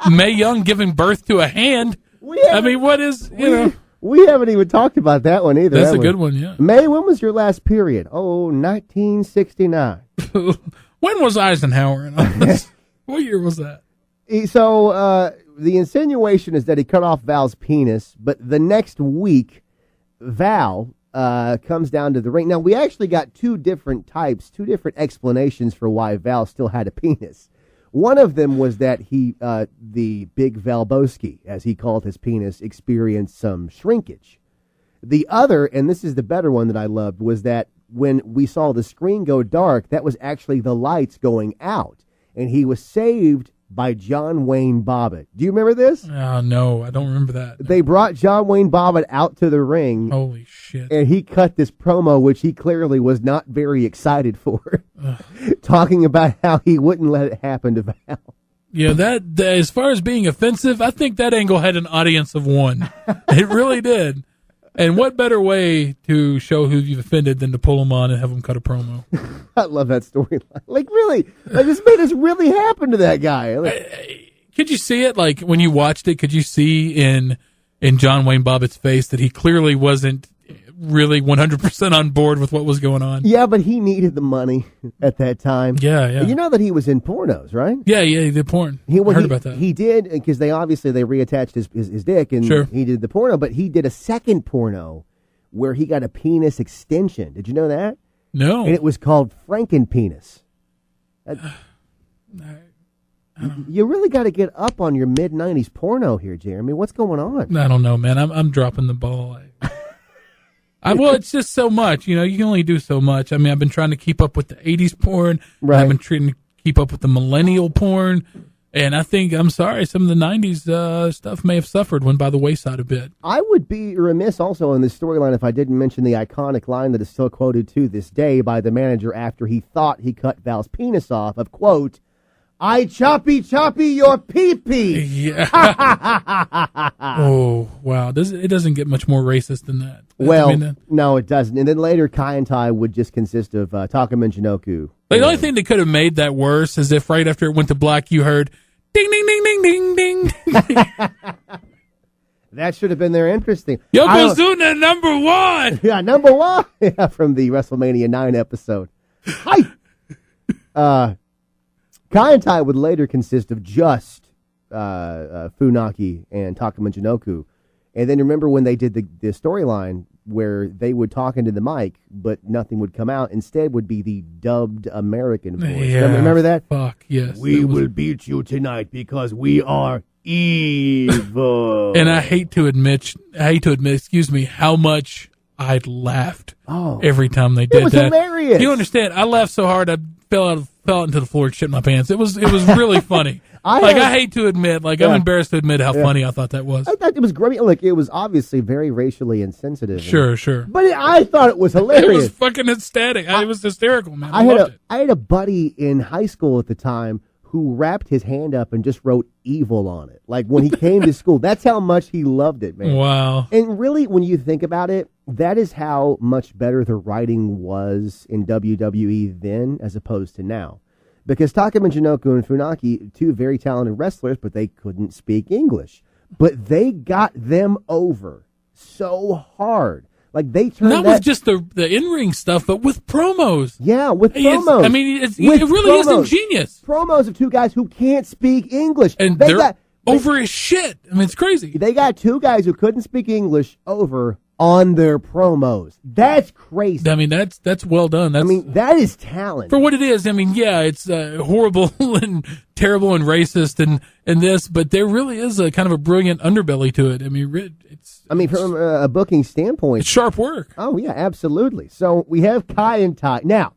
[SPEAKER 3] Mae Young giving birth to a hand.
[SPEAKER 2] We haven't even talked about that one either.
[SPEAKER 3] That's a good one, yeah.
[SPEAKER 2] May, when was your last period? Oh, 1969.
[SPEAKER 3] When was Eisenhower in office? What year was that?
[SPEAKER 2] So, the insinuation is that he cut off Val's penis, but the next week, Val comes down to the ring. Now, we actually got two different explanations for why Val still had a penis. One of them was that the big Valboski, as he called his penis, experienced some shrinkage. The other, and this is the better one that I loved, was that when we saw the screen go dark, that was actually the lights going out. And he was saved by John Wayne Bobbitt. Do you remember this?
[SPEAKER 3] Oh, no, I don't remember that.
[SPEAKER 2] They brought John Wayne Bobbitt out to the ring.
[SPEAKER 3] Holy shit.
[SPEAKER 2] And he cut this promo, which he clearly was not very excited for, talking about how he wouldn't let it happen to Val.
[SPEAKER 3] Yeah, that as far as being offensive, I think that angle had an audience of one. It really did. And what better way to show who you've offended than to pull them on and have them cut a promo?
[SPEAKER 2] I love that storyline. Like, really? Like, this made us really happen to that guy. Like,
[SPEAKER 3] could you see it? Like, when you watched it, could you see in John Wayne Bobbitt's face that he clearly wasn't really 100% on board with what was going on?
[SPEAKER 2] Yeah, but he needed the money at that time.
[SPEAKER 3] Yeah, yeah.
[SPEAKER 2] You know that he was in pornos, right?
[SPEAKER 3] Yeah, he did porn. I heard about that.
[SPEAKER 2] He did, because they reattached his dick, and
[SPEAKER 3] sure.
[SPEAKER 2] He did the porno, but he did a second porno where he got a penis extension. Did you know that?
[SPEAKER 3] No.
[SPEAKER 2] And it was called Frankenpenis. You really got to get up on your mid-90s porno here, Jeremy. What's going on?
[SPEAKER 3] I don't know, man. I'm dropping the ball. Well, it's just so much. You know, you can only do so much. I mean, I've been trying to keep up with the 80s porn.
[SPEAKER 2] Right.
[SPEAKER 3] I've been trying to keep up with the millennial porn. And I think, I'm sorry, some of the 90s stuff may have suffered, went by the wayside a bit.
[SPEAKER 2] I would be remiss also in this storyline if I didn't mention the iconic line that is still quoted to this day by the manager after he thought he cut Val's penis off of, quote, "I choppy your pee-pee."
[SPEAKER 3] Yeah. Oh, wow. It doesn't get much more racist than that.
[SPEAKER 2] Well, no, it doesn't. And then later, Kai and Tai would just consist of Taka Michinoku.
[SPEAKER 3] The only thing that could have made that worse is if right after it went to black, you heard ding, ding, ding, ding, ding, ding.
[SPEAKER 2] That should have been there. Interesting.
[SPEAKER 3] Yokozuna number one.
[SPEAKER 2] Yeah, number one. Yeah, from the WrestleMania 9 episode. Hi. Kai and Tai would later consist of just Funaki and Taka Michinoku. And then remember when they did the storyline where they would talk into the mic, but nothing would come out. Instead would be the dubbed American voice.
[SPEAKER 3] Yeah,
[SPEAKER 2] remember that?
[SPEAKER 3] Fuck, yes.
[SPEAKER 2] We will beat you tonight because we are evil.
[SPEAKER 3] And I hate to admit, how much I laughed every time they did that.
[SPEAKER 2] It was hilarious.
[SPEAKER 3] You understand? I laughed so hard I fell out into the floor and shit my pants. It was really funny. I hate to admit, I'm embarrassed to admit how funny I thought that was.
[SPEAKER 2] I thought it was great. Like, it was obviously very racially insensitive.
[SPEAKER 3] Sure.
[SPEAKER 2] But I thought it was hilarious.
[SPEAKER 3] It was fucking ecstatic. It was hysterical, man. I
[SPEAKER 2] had a buddy in high school at the time who wrapped his hand up and just wrote evil on it. Like, when he came to school, that's how much he loved it, man.
[SPEAKER 3] Wow.
[SPEAKER 2] And really, when you think about it, that is how much better the writing was in WWE then as opposed to now. Because Taka Michinoku and Funaki, two very talented wrestlers, but they couldn't speak English. But they got them over so hard. Like, they turned
[SPEAKER 3] not with just the in-ring stuff, but with promos.
[SPEAKER 2] Yeah, with promos.
[SPEAKER 3] It really is ingenious.
[SPEAKER 2] Promos of two guys who can't speak English.
[SPEAKER 3] And they're over as shit. I mean, it's crazy.
[SPEAKER 2] They got two guys who couldn't speak English over on their promos. That's crazy.
[SPEAKER 3] I mean, that's well done.
[SPEAKER 2] That is talent.
[SPEAKER 3] For what it is, it's horrible and terrible and racist and this, but there really is a kind of a brilliant underbelly to it.
[SPEAKER 2] From a booking standpoint,
[SPEAKER 3] it's sharp work.
[SPEAKER 2] Oh, yeah, absolutely. So we have Kai and Tai. Now,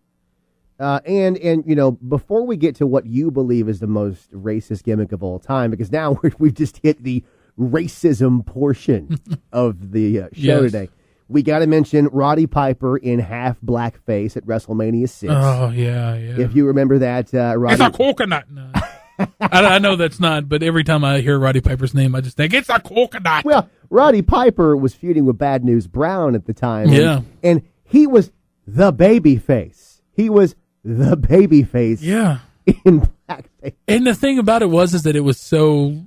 [SPEAKER 2] before we get to what you believe is the most racist gimmick of all time, because now we've just hit the racism portion of the show today. We got to mention Roddy Piper in half blackface at WrestleMania 6.
[SPEAKER 3] Oh, yeah.
[SPEAKER 2] If you remember that, Roddy.
[SPEAKER 3] It's a coconut. No. I know that's not, but every time I hear Roddy Piper's name, I just think, it's a coconut.
[SPEAKER 2] Well, Roddy Piper was feuding with Bad News Brown at the time.
[SPEAKER 3] Yeah.
[SPEAKER 2] And he was the baby face. In blackface.
[SPEAKER 3] And the thing about it is that it was so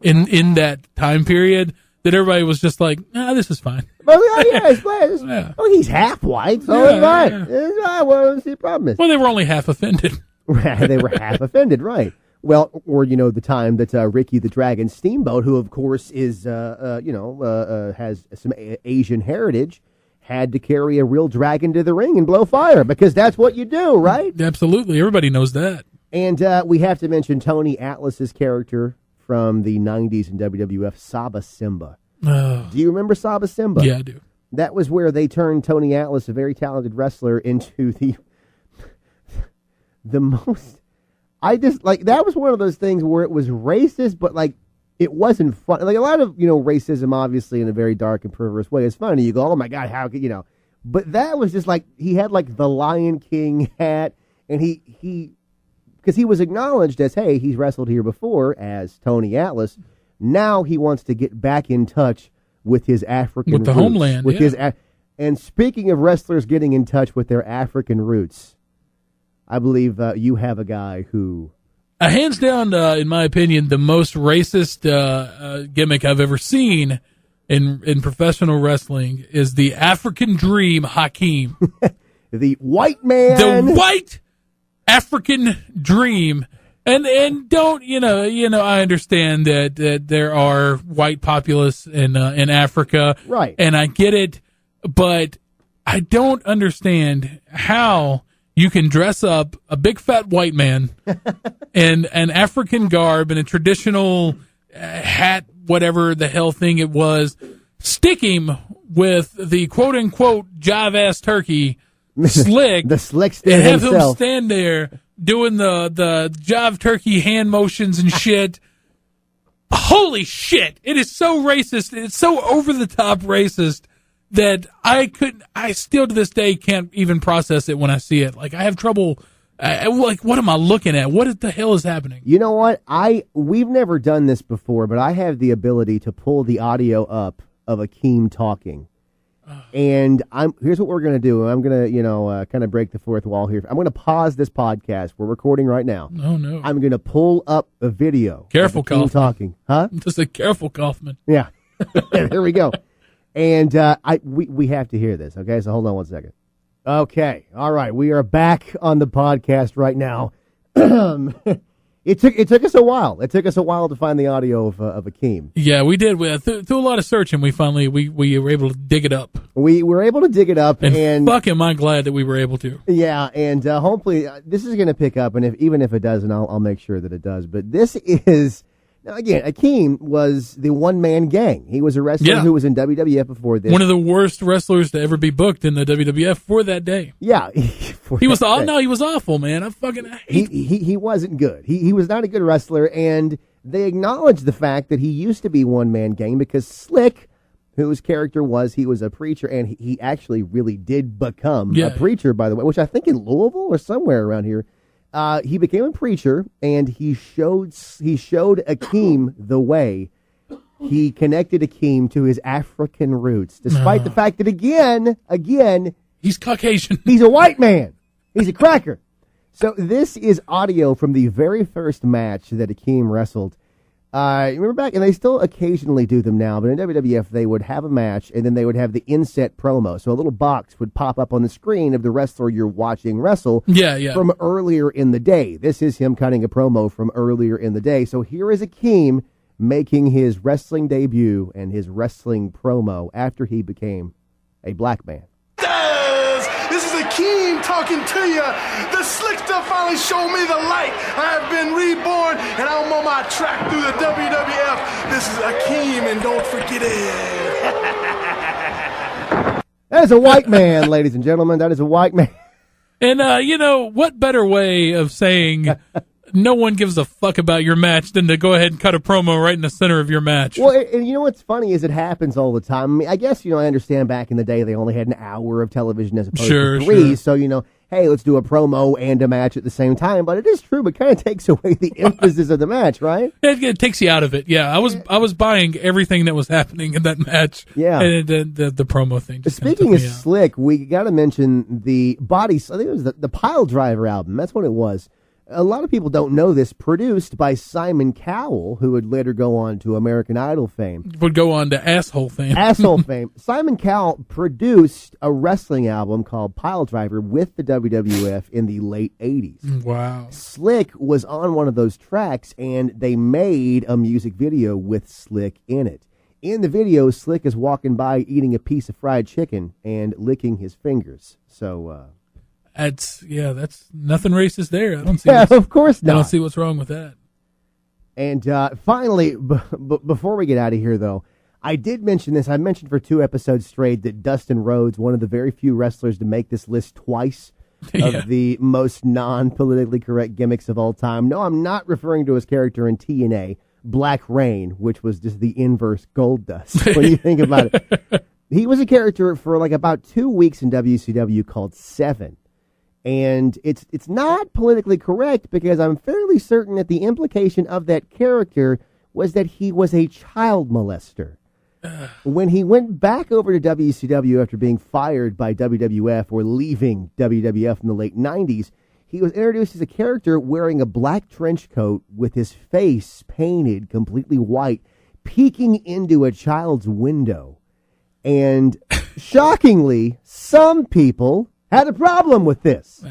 [SPEAKER 3] in that time period that everybody was just like, this is fine.
[SPEAKER 2] Well, yeah. Well, he's half white, so it's fine. Yeah. It's fine. Well, the problem is.
[SPEAKER 3] Well, they were only half offended.
[SPEAKER 2] They were half offended, right. Well, or, the time that Ricky the Dragon Steamboat, who, of course, is, has some Asian heritage, had to carry a real dragon to the ring and blow fire because that's what you do, right?
[SPEAKER 3] Absolutely. Everybody knows that.
[SPEAKER 2] And we have to mention Tony Atlas's character from the 90s in WWF, Saba Simba. Do you remember Saba Simba?
[SPEAKER 3] Yeah, I do.
[SPEAKER 2] That was where they turned Tony Atlas, a very talented wrestler, into the most... that was one of those things where it was racist, but it wasn't fun. Like a lot of, racism, obviously, in a very dark and perverse way. It's funny. You go, oh my God, how could, But that was just he had the Lion King hat, and because he was acknowledged as, hey, he's wrestled here before as Tony Atlas. Now he wants to get back in touch with his African roots.
[SPEAKER 3] With the homeland,
[SPEAKER 2] and speaking of wrestlers getting in touch with their African roots, I believe you have a guy who...
[SPEAKER 3] hands down, in my opinion, the most racist gimmick I've ever seen in professional wrestling is the African Dream Hakeem.
[SPEAKER 2] The white man.
[SPEAKER 3] The white African Dream. And don't, I understand that there are white populace in Africa.
[SPEAKER 2] Right.
[SPEAKER 3] And I get it, but I don't understand how you can dress up a big fat white man in an African garb and a traditional hat, whatever the hell thing it was, stick him with the quote unquote jive ass turkey Slick,
[SPEAKER 2] the Slick
[SPEAKER 3] and have
[SPEAKER 2] himself.
[SPEAKER 3] him stand there doing the jive turkey hand motions and shit. Holy shit! It is so racist. It's so over the top racist that I still to this day can't even process it when I see it. I have trouble. What am I looking at? What the hell is happening?
[SPEAKER 2] You know what? We've never done this before, but I have the ability to pull the audio up of Akeem talking. And here's what we're going to do. I'm going to, kind of break the fourth wall here. I'm going to pause this podcast. We're recording right now.
[SPEAKER 3] Oh, no.
[SPEAKER 2] I'm going to pull up a video.
[SPEAKER 3] Careful,
[SPEAKER 2] of Akeem
[SPEAKER 3] Kaufman.
[SPEAKER 2] talking. Huh?
[SPEAKER 3] Just a careful, Kaufman.
[SPEAKER 2] Yeah. There we go. And we have to hear this, okay? So hold on one second. Okay. All right. We are back on the podcast right now. It took us a while. It took us a while to find the audio of Akeem.
[SPEAKER 3] Yeah, we did. Through a lot of searching, we finally we were able to dig it up.
[SPEAKER 2] We were able to dig it up, and
[SPEAKER 3] fuck am I glad that we were able to.
[SPEAKER 2] Yeah, and hopefully this is going to pick up, and even if it doesn't, I'll make sure that it does. But this is... Now, again, Akeem was the one-man gang. He was a wrestler who was in WWF before this.
[SPEAKER 3] One of the worst wrestlers to ever be booked in the WWF for that day.
[SPEAKER 2] Yeah.
[SPEAKER 3] He was awful, man. I hate
[SPEAKER 2] he wasn't good. He was not a good wrestler, and they acknowledged the fact that he used to be one-man gang because Slick, whose character he was a preacher, and he actually really did become a preacher, by the way, which I think in Louisville or somewhere around here. He became a preacher, and he showed Akeem the way. He connected Akeem to his African roots, despite the fact that, again,
[SPEAKER 3] he's Caucasian.
[SPEAKER 2] He's a white man. He's a cracker. So this is audio from the very first match that Akeem wrestled. Remember back, and they still occasionally do them now, but in WWF they would have a match, and then they would have the inset promo. So a little box would pop up on the screen of the wrestler you're watching wrestle from earlier in the day. This is him cutting a promo from earlier in the day. So here is Akeem making his wrestling debut and his wrestling promo after he became a black man.
[SPEAKER 4] This is Akeem talking to you. The slick stuff finally showed me the light. I have been reborn, and I'm on my track through the WWF. This is Akeem, and don't forget it.
[SPEAKER 2] That is a white man, ladies and gentlemen. That is a white man.
[SPEAKER 3] And, what better way of saying no one gives a fuck about your match than to go ahead and cut a promo right in the center of your match.
[SPEAKER 2] Well, and you know what's funny is it happens all the time. I mean, I guess, I understand back in the day they only had an hour of television as opposed to 3. Sure. So, hey, let's do a promo and a match at the same time. But it is true, but kind of takes away the emphasis of the match, right?
[SPEAKER 3] It takes you out of it. Yeah, I was buying everything that was happening in that match.
[SPEAKER 2] Yeah.
[SPEAKER 3] And the promo thing.
[SPEAKER 2] Speaking of Slick, we got to mention the body, I think it was the Pile Driver album. That's what it was. A lot of people don't know this. Produced by Simon Cowell, who would later go on to American Idol fame.
[SPEAKER 3] Would go on to Asshole fame.
[SPEAKER 2] Asshole fame. Simon Cowell produced a wrestling album called Pile Driver with the WWF in the late 80s.
[SPEAKER 3] Wow.
[SPEAKER 2] Slick was on one of those tracks, and they made a music video with Slick in it. In the video, Slick is walking by eating a piece of fried chicken and licking his fingers. So,
[SPEAKER 3] that's nothing racist there. I don't see.
[SPEAKER 2] yeah, of course not.
[SPEAKER 3] I don't see what's wrong with that.
[SPEAKER 2] And finally, before we get out of here, though, I did mention this. I mentioned for 2 episodes straight that Dustin Rhodes, one of the very few wrestlers to make this list twice of the most non-politically correct gimmicks of all time. No, I'm not referring to his character in TNA, Black Rain, which was just the inverse Goldust when you think about it. He was a character for like about 2 weeks in WCW called Seven. And it's not politically correct because I'm fairly certain that the implication of that character was that he was a child molester. When he went back over to WCW after being fired by WWF or leaving WWF in the late 90s, he was introduced as a character wearing a black trench coat with his face painted completely white, peeking into a child's window. And shockingly, some people had a problem with this.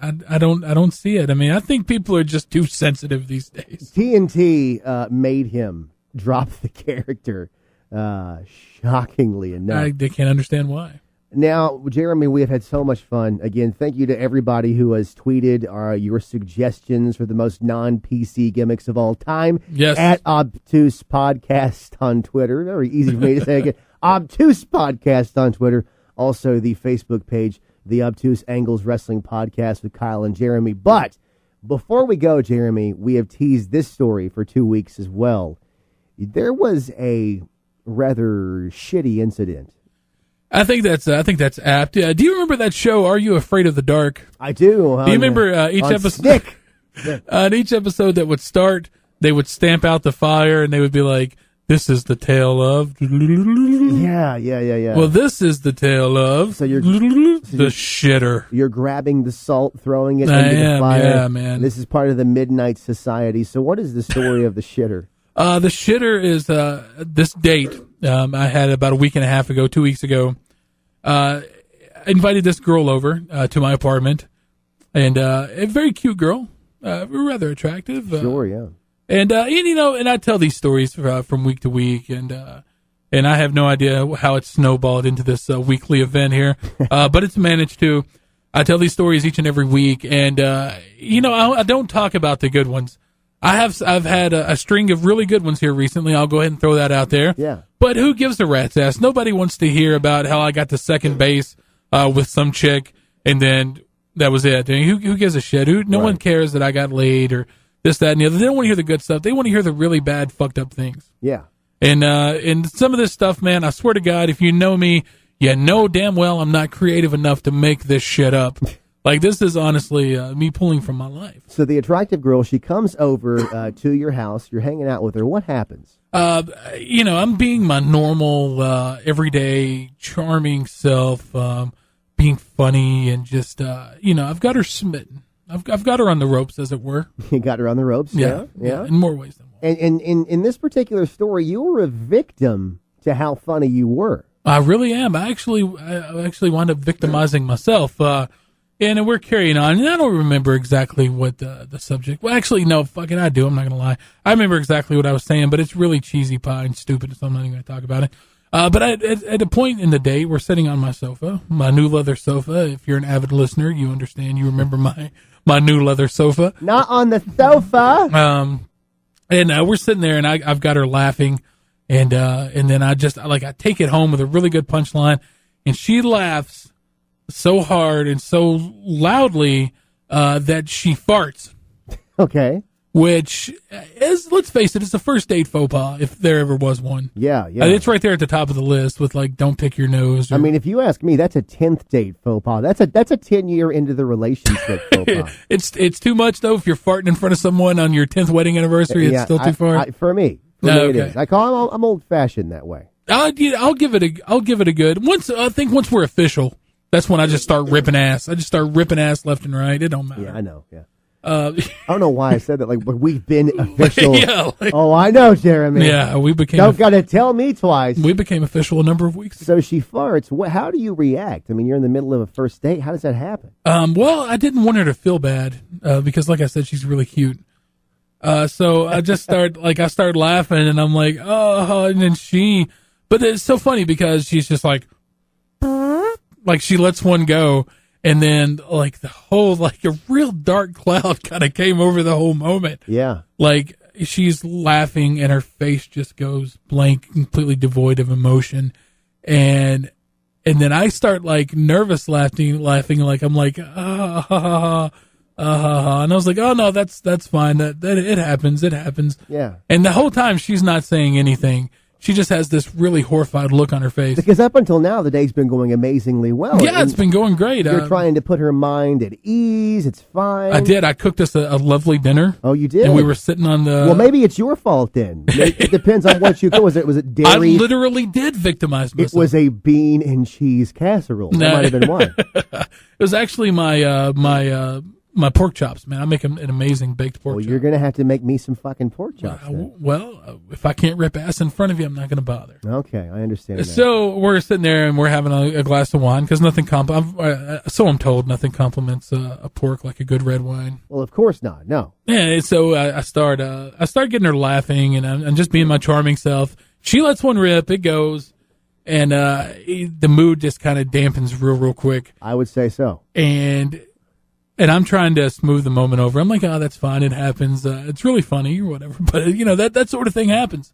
[SPEAKER 3] I don't see it. I mean, I think people are just too sensitive these days.
[SPEAKER 2] TNT made him drop the character, shockingly enough.
[SPEAKER 3] They can't understand why.
[SPEAKER 2] Now, Jeremy, we have had so much fun. Again, thank you to everybody who has tweeted your suggestions for the most non-PC gimmicks of all time.
[SPEAKER 3] Yes.
[SPEAKER 2] At Obtuse Podcast on Twitter. Very easy for me to say again. Obtuse Podcast on Twitter. Also, the Facebook page, the Obtuse Angles Wrestling Podcast with Kyle and Jeremy. But before we go, Jeremy, we have teased this story for 2 weeks as well. There was a rather shitty incident.
[SPEAKER 3] I think that's apt. Do you remember that show, Are You Afraid of the Dark?
[SPEAKER 2] I do.
[SPEAKER 3] Do you remember each episode? In each episode that would start, they would stamp out the fire and they would be like, "This is the tale of."
[SPEAKER 2] Yeah.
[SPEAKER 3] Well, this is the tale of.
[SPEAKER 2] So you're
[SPEAKER 3] the shitter.
[SPEAKER 2] You're grabbing the salt, throwing it into the fire.
[SPEAKER 3] Yeah, man.
[SPEAKER 2] This is part of the Midnight Society. So what is the story of the shitter?
[SPEAKER 3] The shitter is this date. I had about a week and a half ago, 2 weeks ago. I invited this girl over to my apartment, and a very cute girl, rather attractive.
[SPEAKER 2] Sure, yeah.
[SPEAKER 3] And I tell these stories from week to week, and I have no idea how it snowballed into this weekly event here, but it's managed to. I tell these stories each and every week, and I don't talk about the good ones. I've had a string of really good ones here recently. I'll go ahead and throw that out there.
[SPEAKER 2] Yeah.
[SPEAKER 3] But who gives a rat's ass? Nobody wants to hear about how I got to second base with some chick, and then that was it. I mean, who gives a shit? No one cares that I got laid or this, that, and the other. They don't want to hear the good stuff. They want to hear the really bad, fucked up things.
[SPEAKER 2] Yeah.
[SPEAKER 3] And some of this stuff, man, I swear to God, if you know me, you know damn well I'm not creative enough to make this shit up. Like, this is honestly me pulling from my life.
[SPEAKER 2] So the attractive girl, she comes over to your house. You're hanging out with her. What happens?
[SPEAKER 3] I'm being my normal, everyday, charming self, being funny, and just, I've got her smitten. I've got her on the ropes, as it were.
[SPEAKER 2] You got her on the ropes? Yeah.
[SPEAKER 3] In more ways than one.
[SPEAKER 2] And in this particular story, you were a victim to how funny you were.
[SPEAKER 3] I really am. I actually wound up victimizing myself. And we're carrying on. And I don't remember exactly what the subject. Well, actually, no, fucking I do. I'm not going to lie. I remember exactly what I was saying, but it's really cheesy pie and stupid, so I'm not even going to talk about it. But at a point in the day, we're sitting on my sofa, my new leather sofa. If you're an avid listener, you understand. You remember my new leather sofa.
[SPEAKER 2] Not on the sofa.
[SPEAKER 3] And we're sitting there, and I've got her laughing. And then I take it home with a really good punchline, and she laughs so hard and so loudly that she farts.
[SPEAKER 2] Okay.
[SPEAKER 3] Which is, let's face it, it's the first date faux pas, if there ever was one.
[SPEAKER 2] Yeah.
[SPEAKER 3] It's right there at the top of the list with, like, don't pick your nose.
[SPEAKER 2] I mean, if you ask me, that's a 10th date faux pas. That's a 10-year into the relationship faux pas.
[SPEAKER 3] It's too much, though, if you're farting in front of someone on your 10th wedding anniversary. It's still too far.
[SPEAKER 2] For me, it is. I'm old-fashioned that way.
[SPEAKER 3] I'll give it a good. Once we're official, that's when I just start ripping ass. I just start ripping ass left and right. It don't matter.
[SPEAKER 2] Yeah, I know. Yeah. I don't know why I said that. Like, but we've been official.
[SPEAKER 3] Yeah,
[SPEAKER 2] I know, Jeremy.
[SPEAKER 3] Yeah, we became.
[SPEAKER 2] Don't gotta tell me twice.
[SPEAKER 3] We became official a number of weeks ago.
[SPEAKER 2] So she farts. How do you react? I mean, you're in the middle of a first date. How does that happen?
[SPEAKER 3] Well, I didn't want her to feel bad because, like I said, she's really cute. So I just start laughing, and I'm like, oh, and then but it's so funny because she's just like she lets one go, and then like the whole, like a real dark cloud kind of came over the whole moment.
[SPEAKER 2] Yeah.
[SPEAKER 3] Like she's laughing and her face just goes blank, completely devoid of emotion. And then I start like nervous laughing, like I'm like, and I was like, oh no, that's fine. That it happens.
[SPEAKER 2] Yeah.
[SPEAKER 3] And the whole time she's not saying anything. She just has this really horrified look on her face.
[SPEAKER 2] Because up until now, the day's been going amazingly well.
[SPEAKER 3] Yeah, it's been going great.
[SPEAKER 2] You're trying to put her mind at ease. It's fine.
[SPEAKER 3] I did. I cooked us a lovely dinner.
[SPEAKER 2] Oh, you did?
[SPEAKER 3] And we were sitting on the...
[SPEAKER 2] Well, maybe it's your fault then. It depends on what you cooked. Was it dairy?
[SPEAKER 3] I literally did victimize myself.
[SPEAKER 2] It was a bean and cheese casserole. That might have been why.
[SPEAKER 3] It was actually my pork chops, man. I make an amazing baked pork chop.
[SPEAKER 2] Well, you're going to have to make me some fucking pork chops.
[SPEAKER 3] If I can't rip ass in front of you, I'm not going to bother.
[SPEAKER 2] Okay, I understand that.
[SPEAKER 3] So we're sitting there and we're having a glass of wine because so I'm told, nothing compliments a pork like a good red wine.
[SPEAKER 2] Well, of course not. No.
[SPEAKER 3] Yeah. So I start getting her laughing, and I'm just being my charming self. She lets one rip. It goes. And the mood just kind of dampens real quick.
[SPEAKER 2] I would say so.
[SPEAKER 3] And I'm trying to smooth the moment over. I'm like, oh, that's fine. It happens. It's really funny or whatever. But, that sort of thing happens.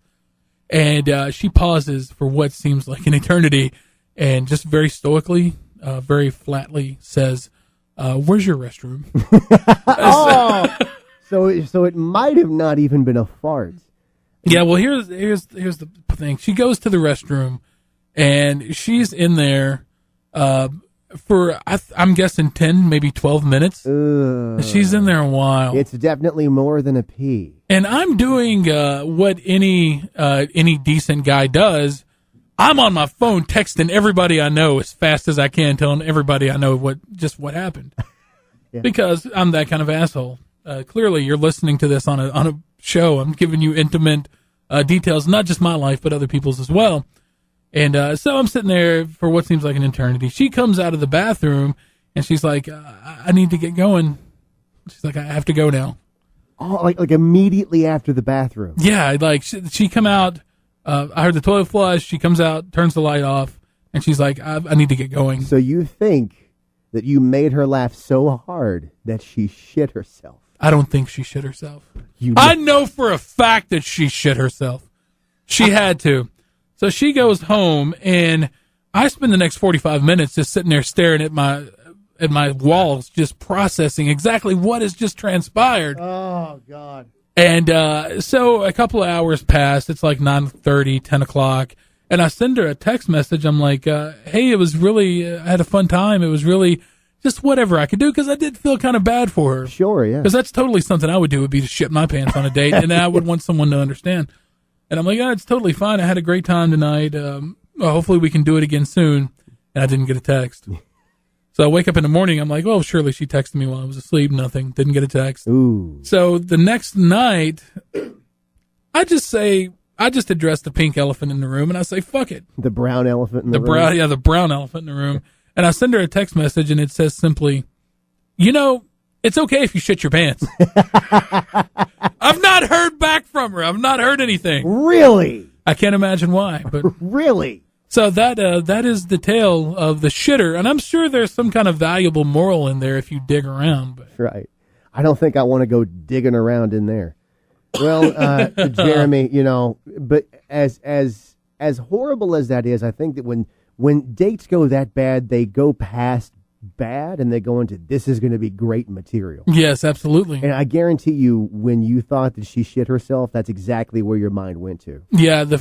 [SPEAKER 3] And she pauses for what seems like an eternity and just very stoically, very flatly says, where's your restroom?
[SPEAKER 2] So it might have not even been a fart.
[SPEAKER 3] Yeah, well, here's the thing. She goes to the restroom, and she's in there for I'm guessing 10, maybe 12 minutes. She's in there a while.
[SPEAKER 2] It's definitely more than a pee.
[SPEAKER 3] And I'm doing what any decent guy does. I'm on my phone texting everybody I know as fast as I can, telling everybody I know what happened. Yeah. Because I'm that kind of asshole. Clearly, you're listening to this on a show. I'm giving you intimate details, not just my life, but other people's as well. And so I'm sitting there for what seems like an eternity. She comes out of the bathroom, and she's like, I need to get going. She's like, I have to go now.
[SPEAKER 2] Oh, like immediately after the bathroom.
[SPEAKER 3] Yeah, like she come out. I heard the toilet flush. She comes out, turns the light off, and she's like, I need to get going.
[SPEAKER 2] So you think that you made her laugh so hard that she shit herself?
[SPEAKER 3] I don't think she shit herself. I know for a fact that she shit herself. She had to. So she goes home, and I spend the next 45 minutes just sitting there staring at my walls, just processing exactly what has just transpired.
[SPEAKER 2] Oh, God.
[SPEAKER 3] And so a couple of hours pass. It's like 9:30, 10 o'clock. And I send her a text message. I'm like, hey, it was really, I had a fun time. It was really just whatever I could do, because I did feel kind of bad for her.
[SPEAKER 2] Sure, yeah.
[SPEAKER 3] Because that's totally something I would do, would be to shit my pants on a date, and I would want someone to understand. And I'm like, it's totally fine. I had a great time tonight. Hopefully we can do it again soon. And I didn't get a text. So I wake up in the morning. I'm like, well, surely she texted me while I was asleep. Nothing. Didn't get a text.
[SPEAKER 2] Ooh.
[SPEAKER 3] So the next night, I just address the pink elephant in the room, and I say, fuck it.
[SPEAKER 2] The brown elephant in the room?
[SPEAKER 3] The brown elephant in the room. And I send her a text message, and it says simply, it's okay if you shit your pants. I've not heard back from her. I've not heard anything.
[SPEAKER 2] Really?
[SPEAKER 3] I can't imagine why, but
[SPEAKER 2] really.
[SPEAKER 3] So that is the tale of the shitter, and I'm sure there's some kind of valuable moral in there if you dig around. But.
[SPEAKER 2] Right. I don't think I want to go digging around in there. Well, Jeremy, but as horrible as that is, I think that when dates go that bad, they go past bad and they go into, this is going to be great material.
[SPEAKER 3] Yes, absolutely.
[SPEAKER 2] And I guarantee you, when you thought that she shit herself, that's exactly where your mind went to.
[SPEAKER 3] Yeah, the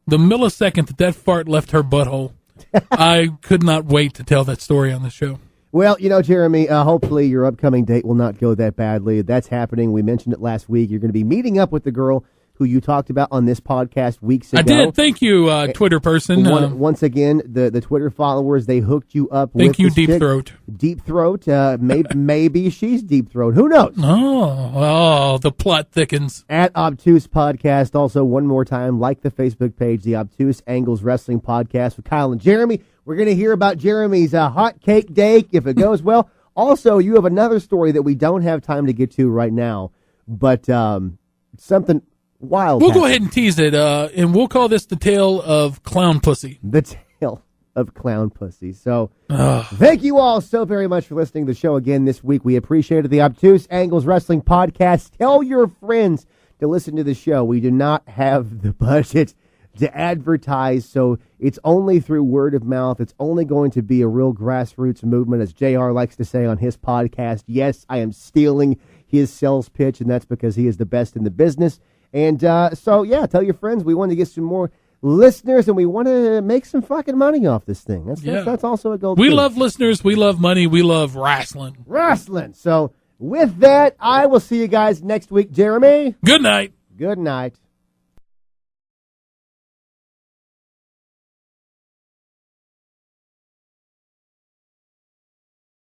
[SPEAKER 3] millisecond that fart left her butthole, I could not wait to tell that story on the show.
[SPEAKER 2] Well, Jeremy, hopefully your upcoming date will not go that badly. That's happening. We mentioned it last week. You're going to be meeting up with the girl who you talked about on this podcast weeks ago.
[SPEAKER 3] I did. Thank you, Twitter person.
[SPEAKER 2] Once again, the Twitter followers, they hooked you up with
[SPEAKER 3] Thank you, Deep Throat.
[SPEAKER 2] Deep Throat. Maybe she's Deep Throat. Who knows?
[SPEAKER 3] Oh, the plot thickens.
[SPEAKER 2] At Obtuse Podcast. Also, one more time, like the Facebook page, the Obtuse Angles Wrestling Podcast with Kyle and Jeremy. We're going to hear about Jeremy's hot cake day if it goes well. Also, you have another story that we don't have time to get to right now, but something wild.
[SPEAKER 3] We'll
[SPEAKER 2] happened.
[SPEAKER 3] go ahead and tease it, and we'll call this the tale of clown pussy.
[SPEAKER 2] The tale of clown pussy. So, thank you all so very much for listening to the show again this week. We appreciate it. The Obtuse Angles Wrestling Podcast. Tell your friends to listen to the show. We do not have the budget to advertise, so it's only through word of mouth. It's only going to be a real grassroots movement, as JR likes to say on his podcast. Yes, I am stealing his sales pitch, and that's because he is the best in the business. And so, yeah, tell your friends. We want to get some more listeners, and we want to make some fucking money off this thing. That's also a goal.
[SPEAKER 3] We love listeners. We love money. We love wrestling.
[SPEAKER 2] So, with that, I will see you guys next week. Jeremy?
[SPEAKER 3] Good night.
[SPEAKER 2] Good night.